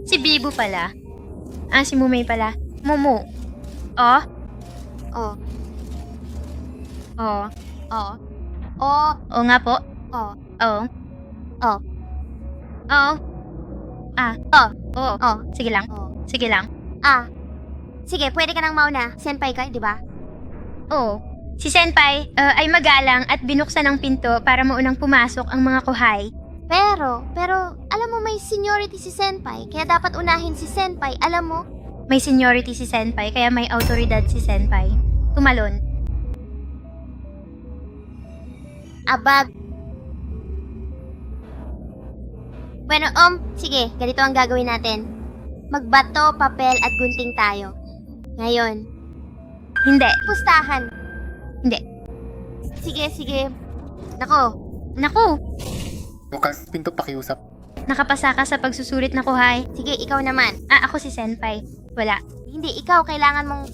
Si Bibo pala. Ah, si Mumay pala. Mumu. Oh? Oh. Oh. Oh. Oh. Oo nga po. Oh. Oo. Oh. Oo. Ah. Oh. Oo. Oh. Sige lang. Oh. Sige lang. Ah. Sige, pwede ka nang mauna. Senpai ka, di ba? Oo. Si Senpai ay magalang at binuksan ang pinto para maunang pumasok ang mga kuhay. Pero, alam mo may seniority si Senpai, kaya dapat unahin si Senpai, alam mo? May seniority si Senpai kaya may autoridad si Senpai. Tumalon. Abag. Bueno, sige, ganito ang gagawin natin. Magbato, papel at gunting tayo. Ngayon, Hindi. pustahan. Hindi. Sige. Nako, Naku, Bukas pinto pakiusap. nakapasa ka sa pagsusulit na kuhay. sige, ikaw naman. Ah, ako si Senpai. Wala. Hindi, ikaw, kailangan mong